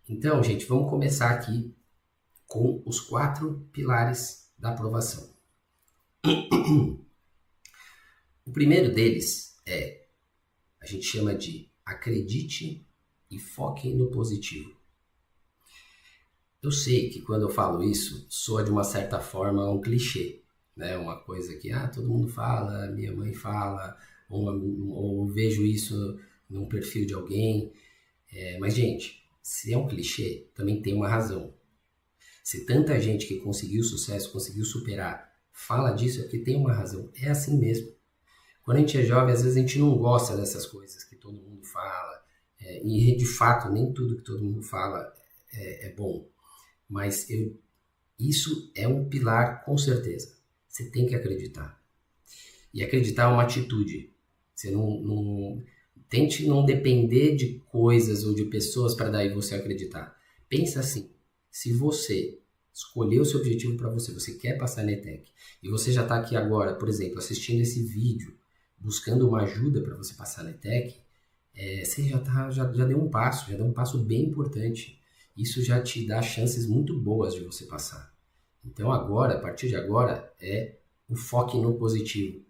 Então, gente, vamos começar aqui com os 4 pilares da aprovação. O primeiro deles a gente chama de acredite e foque no positivo. Eu sei que quando eu falo isso, soa de uma certa forma um clichê, né? Uma coisa que todo mundo fala, minha mãe fala, ou vejo isso num perfil de alguém. Mas, gente, se é um clichê, também tem uma razão. Se tanta gente que conseguiu sucesso, conseguiu superar, fala disso, é porque tem uma razão. É assim mesmo. Quando a gente é jovem, às vezes a gente não gosta dessas coisas que todo mundo fala. E, de fato, nem tudo que todo mundo fala é bom. Mas isso é um pilar, com certeza. Você tem que acreditar. E acreditar é uma atitude. Você não tente não depender de coisas ou de pessoas para daí você acreditar. Pensa assim, se você escolheu o seu objetivo para você, você quer passar na ETEC, e você já está aqui agora, por exemplo, assistindo esse vídeo, buscando uma ajuda para você passar na ETEC, você já deu um passo bem importante. Isso já te dá chances muito boas de você passar. Então agora, a partir de agora, o foco no positivo.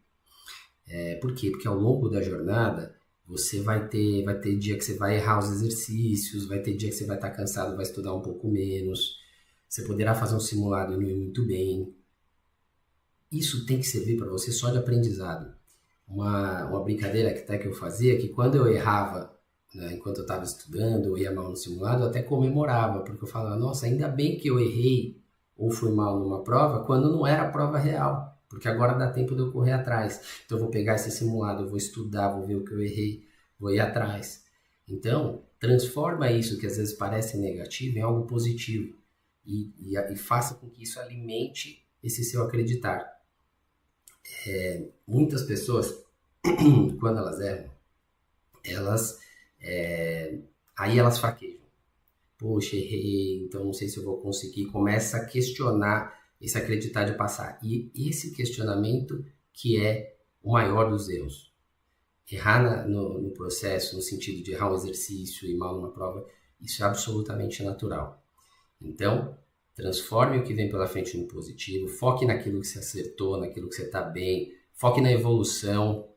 Por quê? Porque ao longo da jornada, você vai ter dia que você vai errar os exercícios, vai ter dia que você vai estar cansado, vai estudar um pouco menos, você poderá fazer um simulado e não ir muito bem. Isso tem que servir para você só de aprendizado. Uma brincadeira que até que eu fazia, que quando eu errava, né, enquanto eu estava estudando, ou ia mal no simulado, eu até comemorava, porque eu falava, nossa, ainda bem que eu errei ou fui mal numa prova, quando não era a prova real, porque agora dá tempo de eu correr atrás. Então eu vou pegar esse simulado, eu vou estudar, vou ver o que eu errei, vou ir atrás. Então, transforma isso que às vezes parece negativo em algo positivo e faça com que isso alimente esse seu acreditar. Muitas pessoas, quando elas erram, elas aí elas fraquejam. Poxa, errei, então não sei se eu vou conseguir. Começa a questionar esse acreditar de passar. E esse questionamento que é o maior dos erros. Errar no processo, no sentido de errar um exercício e mal numa prova, isso é absolutamente natural. Então, transforme o que vem pela frente no positivo, foque naquilo que você acertou, naquilo que você está bem, foque na evolução,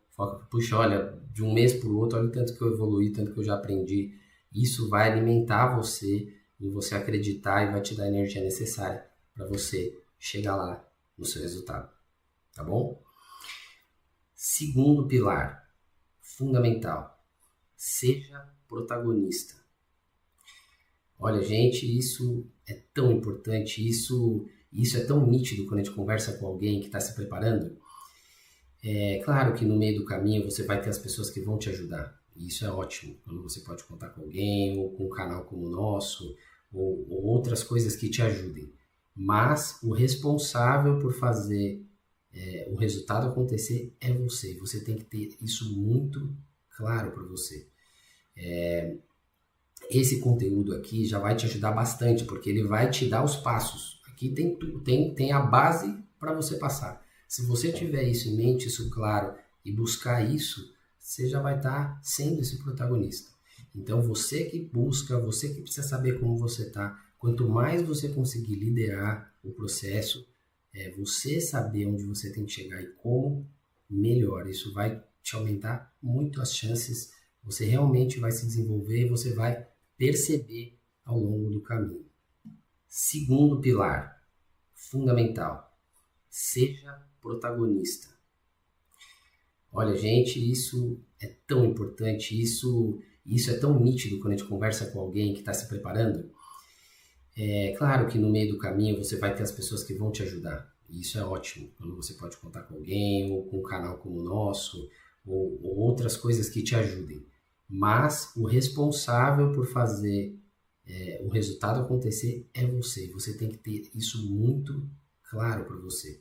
puxa, olha, de um mês para o outro, olha o tanto que eu evoluí, tanto que eu já aprendi. Isso vai alimentar você e você acreditar e vai te dar a energia necessária para você chegar lá no seu resultado, tá bom? Segundo pilar, fundamental, seja protagonista. Olha, gente, isso é tão importante, isso é tão nítido quando a gente conversa com alguém que está se preparando. É claro que no meio do caminho você vai ter as pessoas que vão te ajudar. E isso é ótimo, quando você pode contar com alguém, ou com um canal como o nosso, ou outras coisas que te ajudem. Mas o responsável por fazer o resultado acontecer é você. Você tem que ter isso muito claro para você. Esse conteúdo aqui já vai te ajudar bastante, porque ele vai te dar os passos. Aqui tem tudo, tem a base para você passar. Se você tiver isso em mente, isso claro, e buscar isso, você já vai estar sendo esse protagonista. Então você que busca, você que precisa saber como você está, quanto mais você conseguir liderar o processo, você saber onde você tem que chegar e como, melhor. Isso vai te aumentar muito as chances, você realmente vai se desenvolver e você vai perceber ao longo do caminho. Segundo pilar, fundamental, seja protagonista. Olha, gente, isso é tão importante, isso é tão nítido quando a gente conversa com alguém que está se preparando. É claro que no meio do caminho você vai ter as pessoas que vão te ajudar. E isso é ótimo, quando você pode contar com alguém, ou com um canal como o nosso, ou outras coisas que te ajudem. Mas o responsável por fazer o resultado acontecer é você. Você tem que ter isso muito claro para você.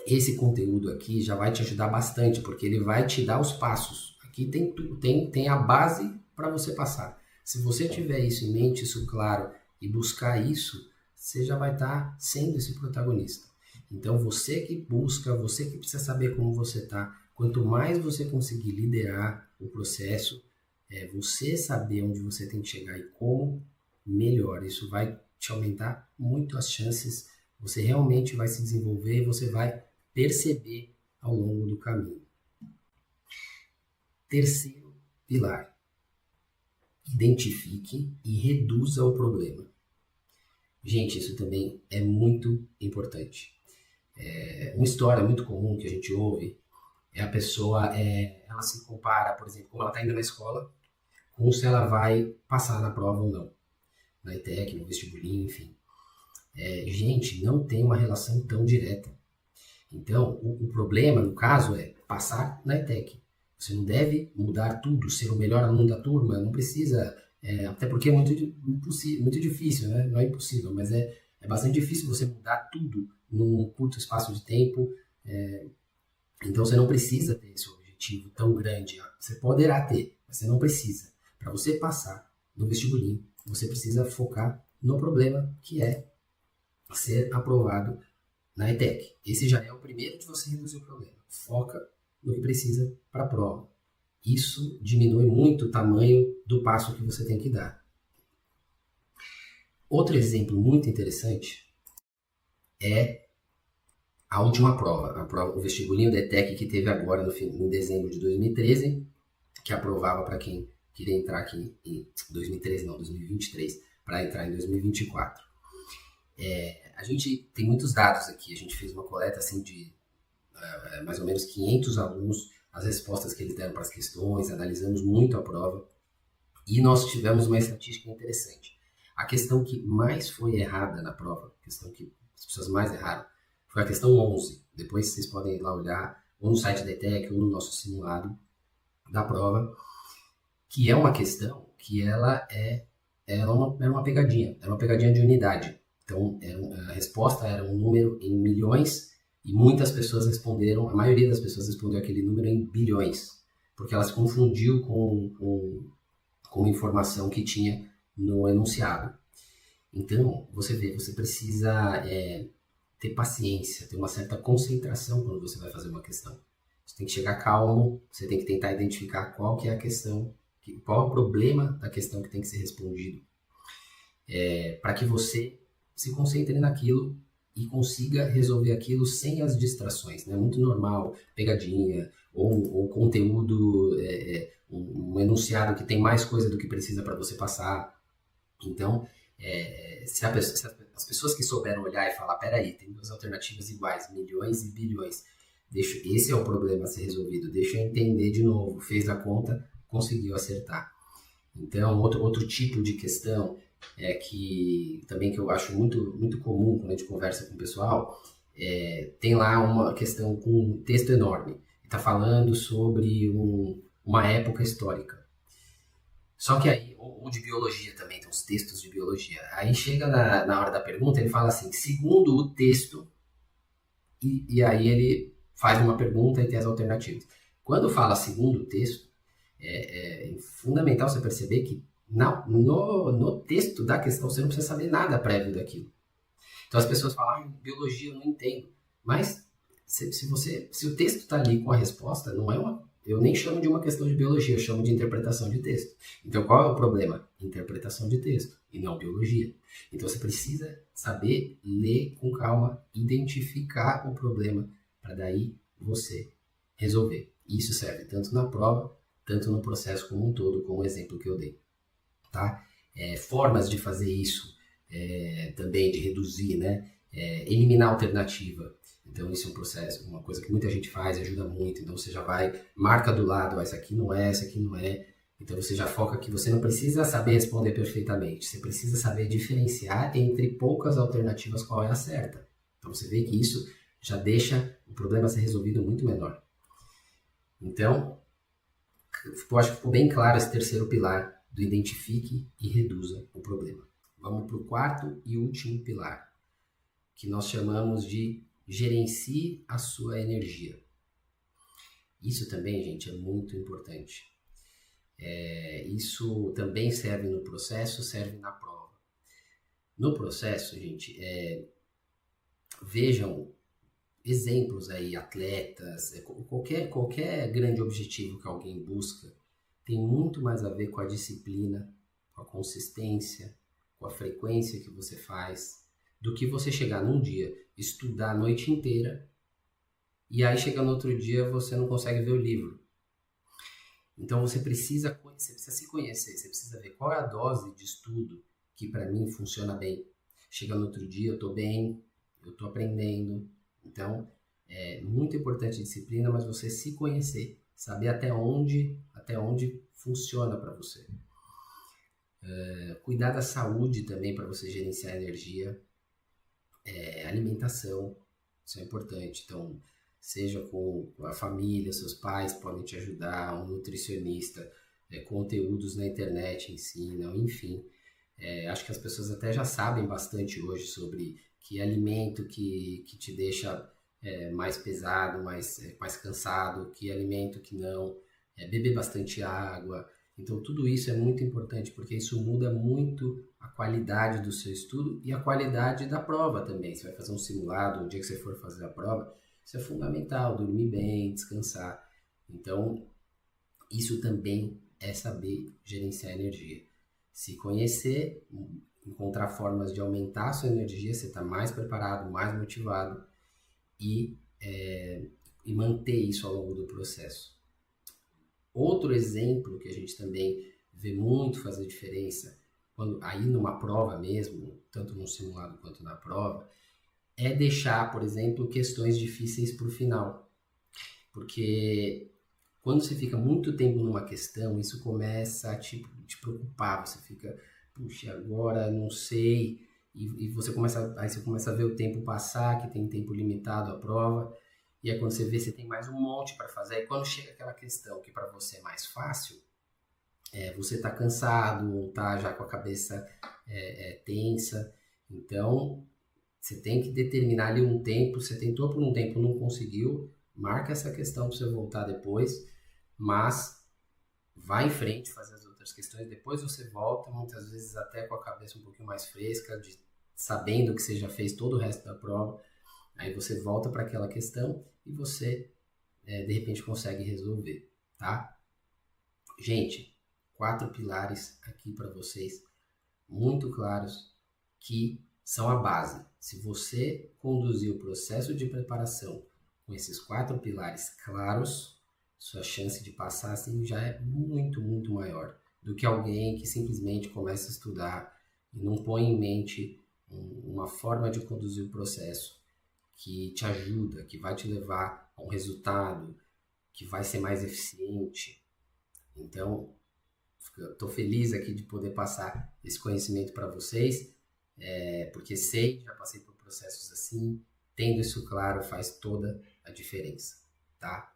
Esse conteúdo aqui já vai te ajudar bastante, porque ele vai te dar os passos. Aqui tem tudo, tem a base para você passar. Se você tiver isso em mente, isso claro, e buscar isso, você já vai estar sendo esse protagonista. Então você que busca, você que precisa saber como você está, quanto mais você conseguir liderar o processo, É você saber onde você tem que chegar e como, melhor. Isso vai te aumentar muito as chances, você realmente vai se desenvolver e você vai perceber ao longo do caminho. Terceiro pilar, identifique e reduza o problema. Gente, isso também é muito importante. Uma história muito comum que a gente ouve é a pessoa, ela se compara, por exemplo, como ela está indo na escola, com se ela vai passar na prova ou não, na ETEC, no vestibulinho, enfim. Gente, não tem uma relação tão direta. Então, o problema, no caso, é passar na ETEC. Você não deve mudar tudo, ser o melhor aluno da turma, não precisa, até porque é muito difícil, né? Não é impossível, mas é bastante difícil você mudar tudo num curto espaço de tempo. Então, você não precisa ter esse objetivo tão grande. Você poderá ter, mas você não precisa. Para você passar no vestibulinho, você precisa focar no problema que é ser aprovado na ETEC. Esse já é o primeiro de você reduzir o problema. Foca no que precisa para a prova. Isso diminui muito o tamanho do passo que você tem que dar. Outro exemplo muito interessante é a última prova, o vestibulinho da ETEC que teve agora em dezembro de 2013, que aprovava para quem queria entrar aqui em 2023, para entrar em 2024. A gente tem muitos dados aqui, a gente fez uma coleta assim de mais ou menos 500 alunos, as respostas que eles deram para as questões, analisamos muito a prova e nós tivemos uma estatística interessante. A questão que mais foi errada na prova, a questão que as pessoas mais erraram, foi a questão 11. Depois vocês podem ir lá olhar, ou no site da ETEC, ou no nosso simulado da prova, que é uma questão que ela era uma pegadinha, era uma pegadinha de unidade. Então, a resposta era um número em milhões e muitas pessoas responderam, a maioria das pessoas respondeu aquele número em bilhões, porque ela se confundiu com a informação que tinha no enunciado. Então, você precisa ter paciência, ter uma certa concentração quando você vai fazer uma questão. Você tem que chegar calmo, você tem que tentar identificar qual que é a questão, qual é o problema da questão que tem que ser respondido, para que você se concentre naquilo e consiga resolver aquilo sem as distrações. É muito normal, pegadinha, ou conteúdo, um enunciado que tem mais coisa do que precisa para você passar. Então, se as pessoas que souberam olhar e falar, peraí, tem duas alternativas iguais, milhões e bilhões, esse é o problema a ser resolvido, deixa eu entender de novo, fez a conta, conseguiu acertar. Então, outro tipo de questão que eu acho muito, muito comum quando a gente conversa com o pessoal, tem lá uma questão com um texto enorme, está falando sobre uma época histórica. Só que aí, ou de biologia também, tem uns textos de biologia. Aí chega na hora da pergunta, ele fala assim, segundo o texto, e aí ele faz uma pergunta e tem as alternativas. Quando fala segundo o texto, é fundamental você perceber que no texto da questão você não precisa saber nada prévio daquilo. Então as pessoas falam, biologia eu não entendo. Mas se o texto está ali com a resposta, não é eu nem chamo de uma questão de biologia, eu chamo de interpretação de texto. Então qual é o problema? Interpretação de texto e não biologia. Então você precisa saber ler com calma, identificar o problema para daí você resolver. Isso serve tanto na prova, tanto no processo como um todo, como o exemplo que eu dei. Tá? Formas de fazer isso, também de reduzir, né? Eliminar a alternativa. Então isso é um processo, uma coisa que muita gente faz e ajuda muito. Então você já vai, marca do lado, essa aqui não é, essa aqui não é. Então você já foca que você não precisa saber responder perfeitamente. Você precisa saber diferenciar entre poucas alternativas qual é a certa. Então você vê que isso já deixa o problema ser resolvido muito menor. Então, eu acho que ficou bem claro esse terceiro pilar do identifique e reduza o problema. Vamos para o quarto e último pilar, que nós chamamos de gerencie a sua energia. Isso também, gente, é muito importante. Isso também serve no processo, serve na prova. No processo, gente, vejam exemplos aí, atletas, qualquer grande objetivo que alguém busca, tem muito mais a ver com a disciplina, com a consistência, com a frequência que você faz, do que você chegar num dia, estudar a noite inteira e aí chega no outro dia você não consegue ver o livro. Então você precisa se conhecer, você precisa ver qual é a dose de estudo que para mim funciona bem. Chega no outro dia, eu estou bem, eu estou aprendendo. Então é muito importante a disciplina, mas você se conhecer, saber até onde funciona para você. Cuidar da saúde também para você gerenciar a energia, alimentação, isso é importante. Então, seja com a família, seus pais podem te ajudar, um nutricionista, conteúdos na internet ensinam, enfim. Acho que as pessoas até já sabem bastante hoje sobre que alimento que te deixa mais pesado, mais cansado, que alimento que não, beber bastante água. Então, tudo isso é muito importante, porque isso muda muito a qualidade do seu estudo e a qualidade da prova também. Você vai fazer um simulado, o dia que você for fazer a prova, isso é fundamental, dormir bem, descansar. Então, isso também é saber gerenciar a energia. Se conhecer, encontrar formas de aumentar a sua energia, você está mais preparado, mais motivado e manter isso ao longo do processo. Outro exemplo que a gente também vê muito fazer diferença, aí numa prova mesmo, tanto no simulado quanto na prova, é deixar, por exemplo, questões difíceis para o final. Porque quando você fica muito tempo numa questão, isso começa a te preocupar, você fica, puxa, agora não sei, e você começa a ver o tempo passar, que tem tempo limitado a prova, e aí quando você vê, você tem mais um monte para fazer, e quando chega aquela questão que para você é mais fácil, você está cansado, ou está já com a cabeça tensa, então você tem que determinar ali um tempo, você tentou por um tempo, não conseguiu, marca essa questão para você voltar depois, mas vai em frente, fazer as outras questões, depois você volta, muitas vezes até com a cabeça um pouquinho mais fresca, sabendo que você já fez todo o resto da prova, aí você volta para aquela questão e você, de repente, consegue resolver, tá? Gente, 4 pilares aqui para vocês, muito claros, que são a base. Se você conduzir o processo de preparação com esses 4 pilares claros, sua chance de passar assim já é muito, muito maior do que alguém que simplesmente começa a estudar e não põe em mente uma forma de conduzir o processo que te ajuda, que vai te levar a um resultado, que vai ser mais eficiente. Então, estou feliz aqui de poder passar esse conhecimento para vocês, porque sei, já passei por processos assim, tendo isso claro faz toda a diferença, tá?